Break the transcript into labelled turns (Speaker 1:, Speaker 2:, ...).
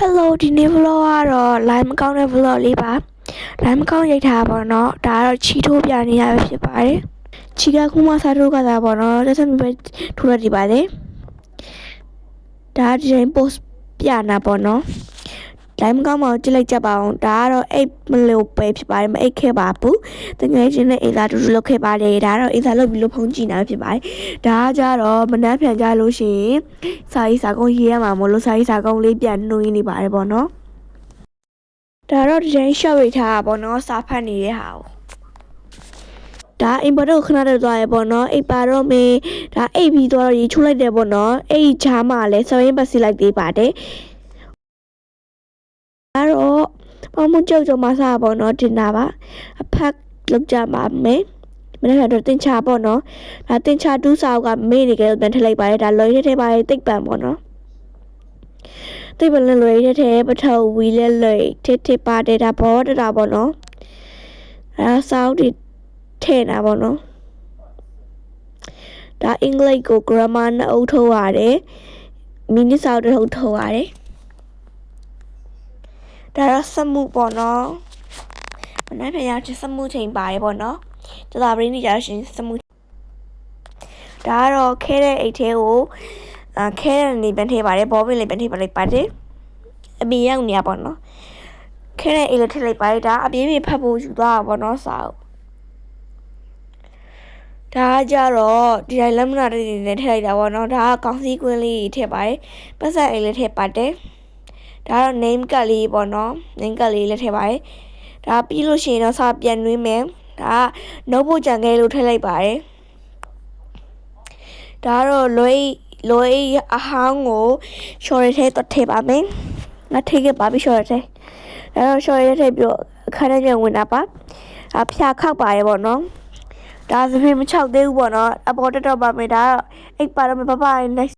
Speaker 1: Hello ဒီနေ့ vlog ကတော့ line မကောင်းတဲ့ vlog လေးပါ line မကောင်းရိုက်ထားပါတော့ဒါကတော့ချီထိုးပြနေရပဲဖြစ်ပါတယ်ချီကခုမှစားထိုးကစားပါတော့တက်ဆက်မြပဲထိုးရည်ပါတယ်ဒါဒီတိုင်း post ပြနာပေါ့နော် line မကောင်းမှကြည့်လိုက်ကြပါအောင်ဒါကတော့အိတ်မလို့ပဲဖြစ်ပါတယ်မအိတ်ခဲ့ပါဘူးတကယ်ချင်းနဲ့အိတ်သားတူတူလုပ်ခဲ့ပါတယ်ဒါကတော့အိတ်သားလုပ်ပြီးလို့ဖုန်းကြည့်နေတာဖြစ်ပါတယ်ဒါကကြတော့မနှက်ပြန်ကြလို့ရှိရင်စာရေးစာကုန်းရေးရမှာမလို့စာရေးစာကုန်းလေးပြန်နှိုးရင်းနေပါတယ်ပေါ့နော်ဒါတော့ဒီတိုင်း short ရိတ်ထားတာပေါ့နော်စာဖတ်နေတဲ့ဟာကိုဒါ import ကိုခဏတော့သွားရပေါ့နော်အိတ်ပါတော့မေးဒါအိတ်ပြီးတော့ရေချိုးလိုက်တယ်ပေါ့နော်အိတ်ချားမှလည်းစရင်းပတ်စီလိုက်သေးပါတယ်အဲ့တော့မမကြောက်ကြမှာစားပေါ့နော်တင်တာပါအဖက်လောက်ကြပါမယ်မနေ့ကတော့တင်ချပေါ့နော်ဒါတင်ချတူးစာကမေ့နေကြလို့ပြန်ထည့်လိုက်ပါတယ်ဒါလွယ်ထဲပါတိတ်ပံပေါ့နော်တိတ်ပံလွယ်ထဲပထဝီလဲလွယ်ထပါတယ်ဒါဘောတတာပေါ့နော်အဲစောက်ဒီထဲ့တာပေါ့နော်ဒါအင်္ဂလိပ်ကို grammar နဲ့အုပ်ထုတ်ရတယ်မိနစ်စောက်တွေထုတ်ရတယ်ဒါတော့စမှုပေါ့နော်မနေ့ပြန်ရချင်းစမှုချိန်ပါတယ်ပေါ့နော်တသာပရင်းနေကြရှင်စမှုဒါကတော့ခဲတဲ့အိတ်ထဲကိုခဲတဲ့နေပြန်ထည့်ပါတယ်ဘောပင်လေးပြန်ထည့်ပါလိုက်ပါတယ်အပြင်ရောက်နေရပေါ့နော်ခဲတဲ့အိတ်လေးထည့်လိုက်ပါတယ်ဒါအပြေးပြေဖတ်ဖို့ယူသွားတာပေါ့နော်စာအုပ်ဒါကြတော့ဒီတိုင်းလက်မနာတွေနဲ့ထည့်လိုက်တာပေါ့နော်ဒါကကောင်းစီကွင်းလေးထည့်ပါတယ်ပတ်စံအိတ်လေးထည့်ပါတယ်ဒါတော့ name ကတ်လေးပေါ့နော် name ကတ်လေးလည်းထည့်ပါတယ်ဒါပြီးလို့ရှိရင်တော့စာပြန်နှွေးမယ်ဒါက notebook ကြံခဲလို့ထည့်လိုက်ပါတယ်ဒါတော့လွယ်အဟောင်းကို short ထဲတော့ထည့်ပါမယ်ငါထည့်ခဲ့ပါပြီ short ထဲဒါတော့ short ထဲထည့်ပြီးအခန်းထဲပြန်ဝင်တာပါဖြာခောက်ပါရပေါ့နော်ဒါစပင်းမချောက်သေးဘူးပေါ့နော်အပေါ်တက်တော့ပါမယ်ဒါတော့အိတ်ပါတော့မပပ